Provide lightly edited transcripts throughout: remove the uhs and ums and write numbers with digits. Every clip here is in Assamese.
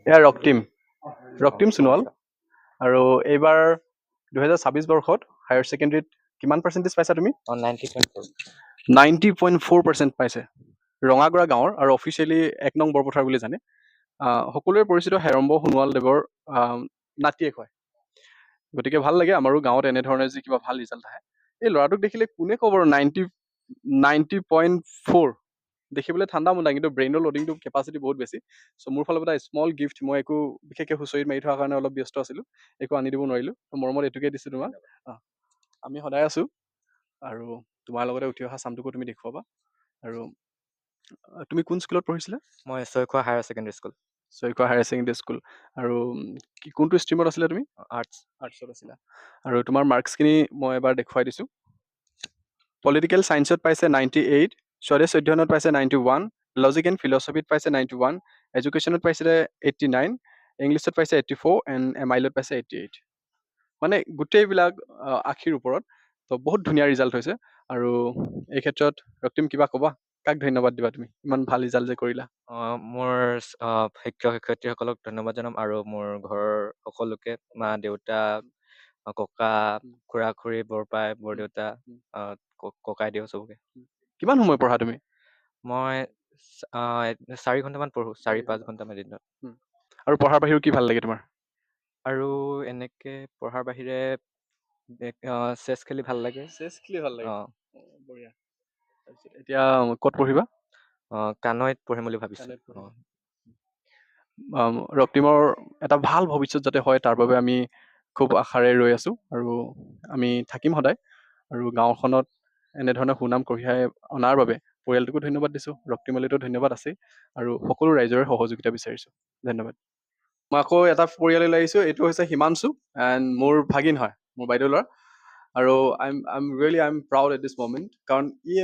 এয়া ৰক্তিম সোণোৱাল আৰু এইবাৰ 2026 বৰ্ষত হায়াৰ ছেকেণ্ডেৰীত কিমান পাৰ্চেণ্টেজ পাইছা তুমি? 90.4% পাইছে। ৰঙাগড়া গাঁৱৰ আৰু অফিচিয়েলি 1 নং বৰপথাৰ বুলি জানে। সকলোৱে পৰিচিত হেৰম্ব সোণোৱালদেৱৰ নাতিয়েক হয়। গতিকে ভাল লাগে আমাৰো গাঁৱত এনেধৰণে যে কিবা ভাল ৰিজাল্ট আহে। এই ল'ৰাটোক দেখিলে কোনে ক'ব বাৰু 90.4 দেখিবলৈ ঠাণ্ডা মুণ্ডা, কিন্তু ব্ৰেইনৰ লোডিংটো কেপাচিটি বহুত বেছি। চ' মোৰ ফালৰ পৰা এটা স্মল গিফ্ট, মই একো বিশেষকৈ হুঁচৰিত মাৰি থোৱাৰ কাৰণে অলপ ব্যস্ত আছিলোঁ, একো আনি দিব নোৱাৰিলোঁ। মৰমত এইটোকে দিছোঁ তোমাক। আমি সদায় আছোঁ আৰু তোমাৰ লগতে উঠি অহা চামটোকো তুমি দেখুৱাবা। আৰু তুমি কোন স্কুলত পঢ়িছিলা? মই Saikhowa higher secondary school. Saikhowa higher secondary school. আৰু কোনটো ষ্ট্ৰীমত আছিলা তুমি? আৰ্টছত আছিলা। আৰু তোমাৰ মাৰ্কছখিনি মই এবাৰ দেখুৱাই দিছোঁ। পলিটিকেল ছায়েন্সত পাইছে 98, স্বদেশ অধ্যয়নত পাইছে 91, লজিক এণ্ড ফিলচফিত পাইছে 91, এডুকেশ্যনত পাইছিলে 89, ইংলিছত পাইছে 84 এণ্ড MILত পাইছে 88। মানে গোটেইবিলাক 80ৰ ওপৰত। তো বহুত ধুনীয়া ৰিজাল্ট হৈছে। আৰু এই ক্ষেত্ৰত ৰক্তিম কিবা ক'বা? কাক ধন্যবাদ দিবা তুমি ইমান ভাল ৰিজাল্ট যে কৰিলা? মোৰ শিক্ষক শিক্ষয়িত্ৰীসকলক ধন্যবাদ জনাম আৰু মোৰ ঘৰৰ সকলোকে, মা দেউতা, ককা, খুৰা খুৰী, বৰপাই, বৰদেউতা, ককাইদেউ চবকে। কিমান সময় পঢ়া তুমি? মই 4 ঘণ্টামান পঢ়োঁ, 4-5 ঘণ্টামান দিনত। আৰু পঢ়াৰ বাহিৰেও কি ভাল লাগে তোমাৰ? আৰু এনেকে পঢ়াৰ বাহিৰে চেছ খেলি ভাল লাগে। চেছ খেলি ভাল লাগে। বঢ়িয়া। তাৰপিছত এতিয়া ক'ত পঢ়িবা? কানৈত পঢ়িম বুলি ভাবিছোঁ। ৰক্তিমৰ এটা ভাল ভৱিষ্যত যাতে হয় তাৰ বাবে আমি খুব আশাৰে ৰৈ আছোঁ আৰু আমি থাকিম সদায়। আৰু গাঁওখনত এনেধৰণে সুনাম কঢ়িয়াই অনাৰ বাবে পৰিয়ালটোকো ধন্যবাদ দিছোঁ, ৰক্তিমলৈতো ধন্যবাদ আছেই, আৰু সকলো ৰাইজৰে সহযোগিতা বিচাৰিছোঁ। ধন্যবাদ। মই আকৌ এটা পৰিয়াললৈ আহিছোঁ, এইটো হৈছে হিমাংশু এণ্ড মোৰ ভাগিন হয়, মোৰ বাইদেউ ল'ৰা। আৰু I am proud at this moment, কাৰণ ই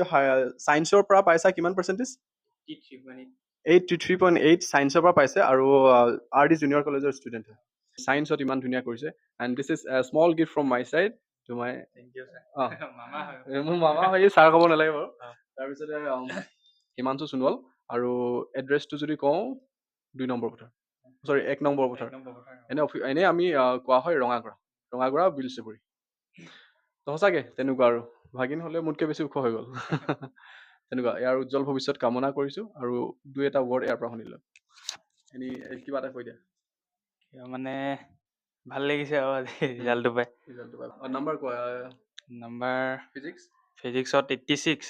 ছায়েন্সৰ পৰা পাইছা কিমান পাৰ্চেণ্টেজ? 83.8 ছায়েন্সৰ পৰা পাইছে আৰু RD জুনিয়ৰ কলেজৰ ষ্টুডেণ্ট হয়। ছায়েন্সত ইমান ধুনীয়া কৰিছে। And this is a small gift from my side to my. মোৰ মামা হয়, ছাৰ ক'ব নালাগে বাৰু। তাৰপিছতে হিমাংশু সোণোৱাল, আৰু এড্ৰেছটো যদি কওঁ 2 নম্বৰ পথাৰ, 1 নম্বৰ পথাৰ। এনেই আমি কোৱা হয় ৰঙাগড়া বিলচুবুৰী। তো সঁচাকৈ তেনেকুৱা, আৰু ভাগিন হ'লে মোতকৈ বেছি ওখ হৈ গ'ল। তেনেকুৱা, ইয়াৰ উজ্জ্বল ভৱিষ্যত কামনা কৰিছোঁ। আৰু 2-এটা ৱৰ্ড ইয়াৰ পৰা শুনিলোঁ, কিবা এটা কৈ দিয়া। মানে ভাল লাগিছে আৰু আজি ৰিজাল্টটো পাই। নাম্বাৰ কোৱা। নাম্বাৰ ফিজিক্সত 86,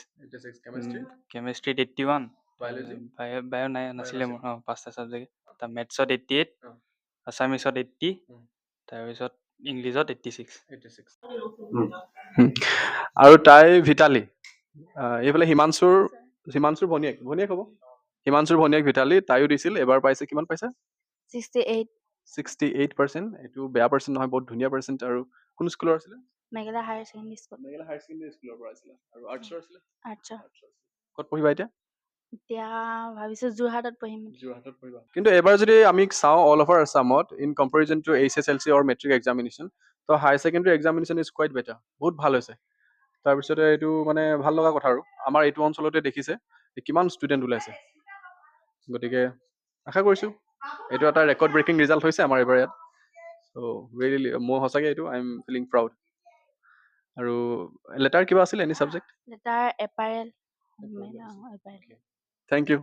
কেমেষ্ট্ৰিত 81, বায়ো নাছিলে মোৰ, 5টা ছাবজেক্ট। তাৰ মেথছত 88, আছামিছত 80, তাৰপিছত ইংলিছত 86। আৰু তাই ভিতালী, এইফালে হিমাংশুৰ ভনীয়েক হ'ব। হিমাংশুৰ ভনীয়েক ভিতালী, তাইও দিছিল, এবাৰ পাইছে। কিমান পাইছে? 68%। এইটো বেয়া পাৰ্চেণ্ট নহয়, বহুত ধুনীয়া পাৰ্চেণ্ট। আৰু কোন স্কুলৰ আছিলে? Meghalaya higher secondary school. Meghalaya higher secondary স্কুলৰ পৰা আছিলে। আৰু আৰ্টছৰ আছিলে? আৰ্টছৰ। ক'ত পঢ়িবা এতিয়া? এতিয়া ভাবিছোঁ যোৰহাটত পঢ়িম। যোৰহাটত পঢ়িবা। কিন্তু এবাৰ যদি আমি চাওঁ অল অভাৰ আছামত, in comparison to HSLC or matric examination, তো higher secondary examination is quite better. বহুত ভাল হৈছে। তাৰপিছতে এইটো মানে ভাল লগা কথা, আৰু আমাৰ এইটো অঞ্চলতে দেখিছে কিমান ষ্টুডেণ্ট ওলাইছে। গতিকে আশা কৰিছোঁ এইটো এটা ৰেকৰ্ড ব্ৰেকিং ৰিজাল্ট হৈছে আমাৰ এইবাৰ ইয়াত। চ' ৰিয়েলি মই সঁচাকৈ এইটো আই এম ফিলিং প্ৰাউড। আৰু লেটাৰ কিবা আছিলে, any subject? Letter apparel. Thank U.